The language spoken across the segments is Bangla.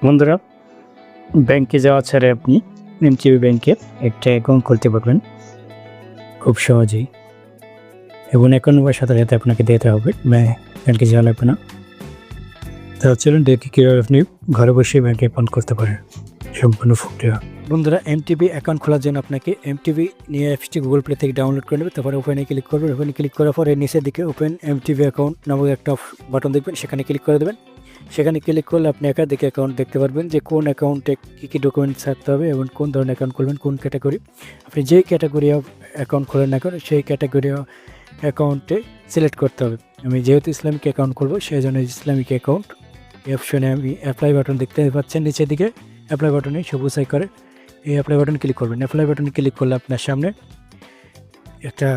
বন্ধুরা, ব্যাংকে যাওয়া ছাড়া আপনি এমটিবি ব্যাংকে একটা অ্যাকাউন্ট খুলতে পারবেন খুব সহজেই, এবং অ্যাকাউন্ট নম্বর সাথে সাথে আপনাকে দিতে হবে, ব্যাংকে যাওয়া লাগবে না। তা চলুন দেখি কীভাবে আপনি ঘরে বসে ব্যাংকে অ্যাকাউন্ট করতে পারেন সম্পূর্ণ প্রক্রিয়া। বন্ধুরা, এমটিবি অ্যাকাউন্ট খোলার জন্য আপনাকে এমটিবি নিয়ে অ্যাপসটি গুগল প্লে থেকে ডাউনলোড করে নেবে। তারপরে ওপেনে ক্লিক করবেন। ওপেনে ক্লিক করার পরে নিচের দিকে ওপেন এমটিবি অ্যাকাউন্ট নামক একটা বাটন দেখবেন, সেখানে ক্লিক করে দেবেন। সেখানে ক্লিক করলে আপনি একাধিক অ্যাকাউন্ট দেখতে পারবেন যে কোন অ্যাকাউন্টে কী কী ডকুমেন্টস থাকতে হবে এবং কোন ধরনের অ্যাকাউন্ট খুলবেন, কোন ক্যাটাগরি। আপনি যেই ক্যাটাগরি অফ অ্যাকাউন্ট খোলেন না কেন সেই ক্যাটাগরি অ্যাকাউন্টে সিলেক্ট করতে হবে। আমি যেহেতু ইসলামিক অ্যাকাউন্ট করবো সেই জন্য ইসলামিক অ্যাকাউন্ট এই অপশনে আমি অ্যাপ্লাই বাটন দেখতে পাচ্ছেন নিচের দিকে। অ্যাপ্লাই বাটনে সবুজ আই করে এই অ্যাপ্লাই বাটন ক্লিক করবেন। অ্যাপ্লাই বাটনে ক্লিক করলে আপনার সামনে একটা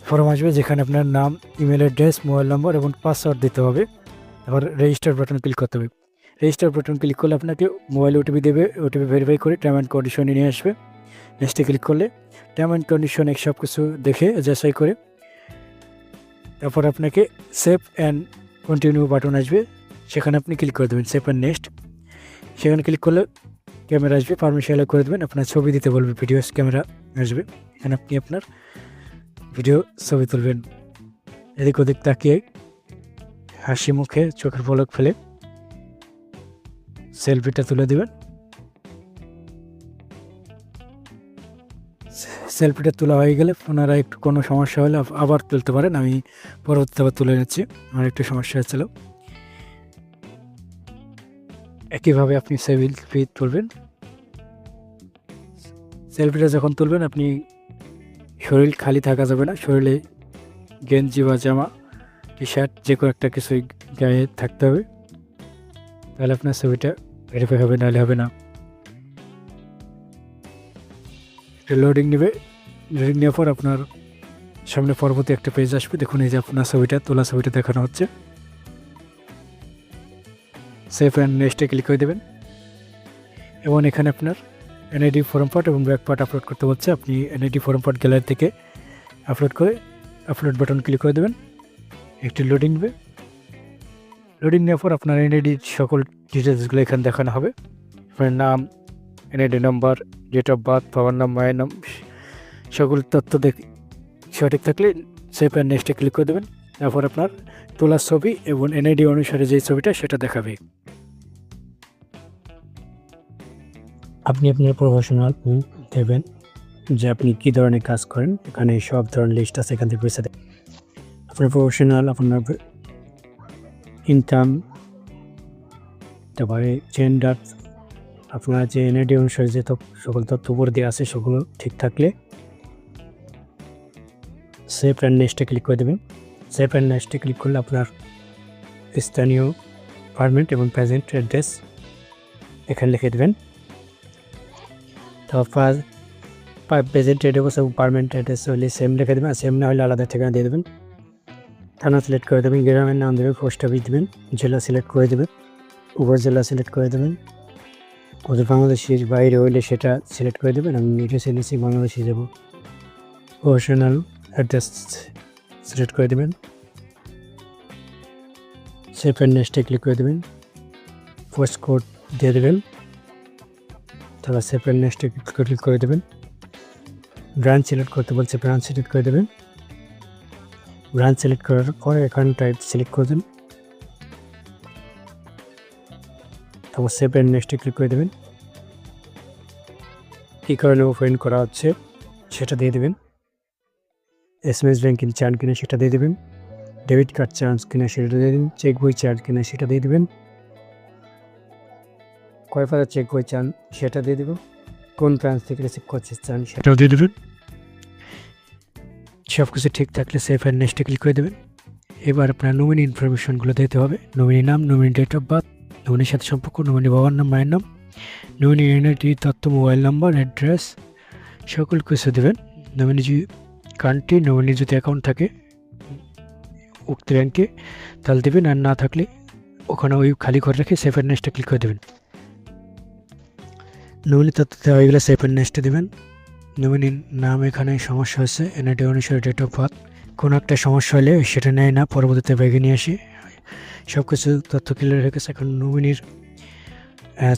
ফর্ম আসবে যেখানে আপনার নাম, ইমেল অ্যাড্রেস, মোবাইল নম্বর এবং পাসওয়ার্ড দিতে হবে। তারপর রেজিস্টার বাটন ক্লিক করতে হবে। রেজিস্টার বাটন ক্লিক করলে আপনাকে মোবাইল ওটিপি দেবে, ওটিপি ভেরিফাই করে টার্ম অ্যান্ড কন্ডিশনে নিয়ে আসবে। নেক্সটে ক্লিক করলে টার্ম অ্যান্ড কন্ডিশনে সব কিছু দেখে যাচাই করে তারপর আপনাকে সেভ অ্যান্ড কন্টিনিউ বাটন আসবে, সেখানে আপনি ক্লিক করে দেবেন। সেভ অ্যান্ড নেক্সট, সেখানে ক্লিক করলে ক্যামেরা আসবে, পারমিশন অ্যালাউ করে দেবেন। আপনার ছবি দিতে বলবে, ভিডিওস ক্যামেরা আসবে, এখানে আপনি আপনার ভিডিও ছবি তুলবেন। এদিক ওদিক তাকিয়ে হাসি মুখে চোখের পলক ফেলে সেলফিটা তুলে দেবেন। সেলফিটা তোলা হয়ে গেলে পুনরায় একটু কোনো সমস্যা হলে আবার তুলতে পারেন। আমি পরবর্তীতে আবার তুলে নিচ্ছি, আমার একটু সমস্যা হচ্ছিল। একইভাবে আপনি সেলফি তুলবেন। সেলফিটা যখন তুলবেন আপনি শরীর খালি থাকা যাবে না, শরীরে গেঞ্জি বা জামা, টি শার্ট যে কোনো একটা কিছুই গায়ে থাকতে হবে, তাহলে আপনার ছবিটা ভেরিফাই হবে, নাহলে হবে না। একটা লোডিং নেবে, লোডিং নেওয়ার পর আপনার সামনে পরবর্তী একটা পেজ আসবে। দেখুন এই যে আপনার ছবিটা তোলা, ছবিটা দেখানো হচ্ছে। সেভ অ্যান্ড নেক্সটে ক্লিক করে দেবেন এবং এখানে আপনার এনআইডি ফর্ম পার্ট এবং ব্যাক পার্ট আপলোড করতে হচ্ছে। আপনি এনআইডি ফর্ম পার্ট গ্যালারি থেকে আপলোড করে আপলোড বাটন ক্লিক করে দেবেন। একটি লোডিং নেবে, লোডিং নেওয়ার পর আপনার এনআইডির সকল ডিটেলসগুলো এখানে দেখানো হবে। আপনার নাম, NID number, date of birth, বাবার নাম, মায়ের নাম, সকল তথ্য সঠিক থাকলে সেভ অ্যান্ড নেক্সটে ক্লিক করে দেবেন। তারপর আপনার তোলা ছবি এবং এনআইডি অনুসারে যে ছবিটা সেটা দেখাবে। আপনি আপনার প্রফেশনাল দেবেন যে আপনি কী ধরনের কাজ করেন, এখানে সব ধরনের লিস্ট আছে, এখান থেকে পয়সা দেবেন। আপনার প্রফেশনাল, আপনার ইনকাম, তারপরে জেন্ডার, আপনার যে এনআইডি অনুসারে যে সকল তথ্য উপর দিয়ে আছে সেগুলো ঠিক থাকলে সেভ অ্যান্ড নেক্সটে ক্লিক করে দেবেন। সেভ অ্যান্ড নেক্সটে ক্লিক করলে আপনার স্থানীয় পারমানেন্ট এবং প্রেজেন্ট অ্যাড্রেস এখানে লিখে দেবেন। তারপর প্রেজেন্ট অ্যাড্রেস এবং পারমানেন্ট অ্যাড্রেস হলে সেম লিখে দেবেন, সেম না হলে আলাদা ঠিকানা দিয়ে দেবেন। থানা সিলেক্ট করে দেবেন, গ্রামের নাম দেবেন, পোস্ট অফিস দেবেন, জেলা সিলেক্ট করে দেবেন, উপজেলা সিলেক্ট করে দেবেন। ওদের বাংলাদেশের বাইরে হইলে সেটা সিলেক্ট করে দেবেন। আমি এটা সিলেক্ট বাংলাদেশে যাব। প্রফেশনাল অ্যাড্রেস সিলেক্ট করে দেবেন, সেভ অ্যান্ড নেক্সটে ক্লিক করে দেবেন, পোস্ট কোড দিয়ে দেবেন। তারপর সেভ অ্যান্ড নেক্সটে ক্লিক করে দেবেন। ব্রাঞ্চ সিলেক্ট করতে বলছে, ব্রাঞ্চ সিলেক্ট করে দেবেন। ব্রাঞ্চ সিলেক্ট করার পরে অ্যাকাউন্ট টাইপ সিলেক্ট করে দেবেন। তারপর সেভ অ্যান্ড নেক্সটে ক্লিক করে দেবেন। কী কারণে ওপেন করা হচ্ছে সেটা দিয়ে দেবেন। এসএমএস ব্যাংকিং চার্জ কিনা সেটা দিয়ে দেবেন। ডেবিট কার্ড চার্জ কিনা সেটা দিয়ে দেবেন। চেক বই চার্জ কিনা সেটা দিয়ে দেবেন। কয় পাতা চেক বই চান সেটা দিয়ে দেবেন। কোন ব্রাঞ্চ থেকে রিসিভ করতে চান সেটাও দিয়ে দেবেন। সব কিছু ঠিক থাকলে সেভ অ্যান্ড নেক্সটে ক্লিক করে দেবেন। এবার আপনার নমিনি ইনফরমেশনগুলো দিতে হবে। নমিনি নাম, নমিনি ডেট অফ বার্থ, নমিনির সাথে সম্পর্ক, নমিনি বাবার নাম, মায়ের নাম, নমিনি এনআইডি তথ্য, মোবাইল নাম্বার, অ্যাড্রেস, সকল কিছু দেবেন। নমিনি কান্ট্রি, নমিনি যদি অ্যাকাউন্ট থাকে উক্ত ব্যাংকে তাহলে দেবেন, আর না থাকলে ওখানে ওই খালি করে রেখে সেভ অ্যান্ড নেক্সটে ক্লিক করে দেবেন। নমিনি তথ্য দেওয়া হয়ে গেলে সেভ অ্যান্ড নেক্সটে দেবেন। নমিনির নাম এখানে সমস্যা হচ্ছে, এনআইডি অনুসারে ডেট অফ বার্থ, কোনো একটা সমস্যা হলে সেটা নেয় না, পরবর্তীতে ব্যাগে নিয়ে আসি। সব কিছু তথ্য ক্লিয়ার হয়ে গেছে। এখন নমিনির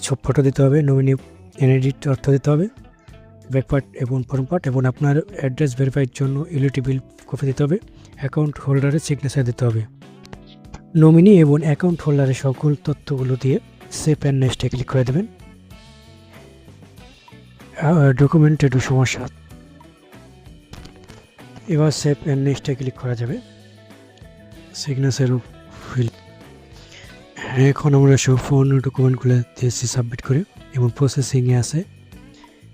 সব ফটো দিতে হবে, নমিনি এনআইডি তথ্য দিতে হবে, ব্যাক পার্ট এবং ফ্রন্ট পার্ট, এবং আপনার অ্যাড্রেস ভেরিফাইয়ের জন্য ইউটিলিটি বিল কপি দিতে হবে, অ্যাকাউন্ট হোল্ডারের সিগনেচার দিতে হবে। নমিনি এবং অ্যাকাউন্ট হোল্ডারের সকল তথ্যগুলো দিয়ে সেভ অ্যান্ড নেক্সটে ক্লিক করে দেবেন। ডকুমেন্টে একটু সমস্যা, এবার সেভ অ্যান্ড নেক্সটে ক্লিক করা যাবে। সিগনেচার ফিল, এখন আমরা সম্পূর্ণ ডকুমেন্টগুলো দিয়েছি সাবমিট করে এবং প্রসেসিংয়ে আছে,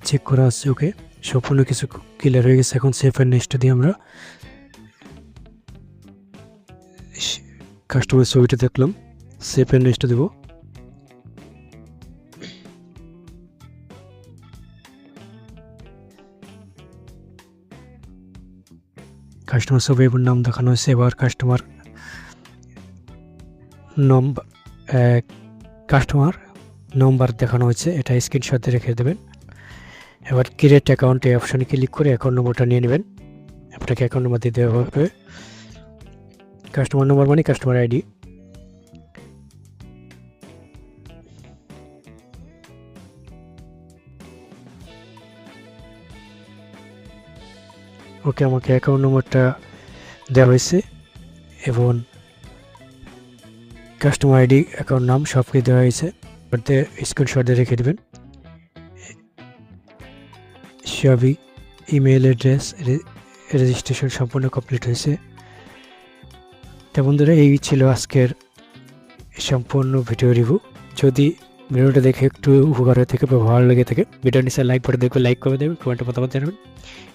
চেক করা আছে, ওকে সম্পূর্ণ কিছু ক্লিয়ার হয়ে গেছে। এখন সেভ অ্যান্ড নেক্সট দিয়ে আমরা কাস্টমার ছবিটা দেখলাম, সেভ অ্যান্ড নেক্সট দেবো। কাস্টমার ছবি এবং নাম দেখানো হয়েছে। এবার কাস্টমার নম্বর দেখানো হয়েছে, এটা স্ক্রিনশট দিয়ে রেখে দেবেন। এবার ক্রিয়েট অ্যাকাউন্ট এই অপশানে ক্লিক করে অ্যাকাউন্ট নম্বরটা নিয়ে নেবেন। আপনাকে অ্যাকাউন্ট নম্বর দিয়ে দেওয়া হবে, কাস্টমার নম্বর মানে কাস্টমার আইডি। ওকে, আমাকে অ্যাকাউন্ট নম্বরটা দেওয়া হয়েছে এবং কাস্টমার আইডি, অ্যাকাউন্ট নাম সব কিছু দেওয়া হয়েছে। স্ক্রিনশট দিয়ে রেখে দেবেন। সবই ইমেল অ্যাড্রেস রেজিস্ট্রেশন সম্পূর্ণ কমপ্লিট হয়েছে। তা বন্ধুরা, এই ছিল আজকের সম্পূর্ণ ভিডিও রিভিউ। যদি ভিডিওটা দেখে একটু উপকার হয়ে থাকে বা ভালো লেগে থাকে, ভিডিও নিচে লাইক বাটন দেখবে, লাইক করে দেবেন, কমেন্টে মতামত জানাবেন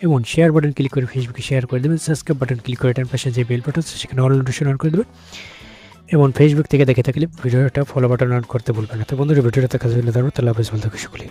এবং শেয়ার বাটন ক্লিক করে ফেসবুকে শেয়ার করে দেবেন। সাবস্ক্রাইব বাটন ক্লিক করে ডান পাশে যে বেল বাটন আছে সেখানে অল নোটিফিকেশন অন করে দেবেন এবং ফেসবুক থেকে দেখে থাকলে ভিডিওটা ফলো বাটন অন করতে ভুলবেন না। তো বন্ধুরা, ভিডিওটা দেখার জন্য ধন্যবাদ। আল্লাহ হাফেজ, ভালো থাকুন সকলে।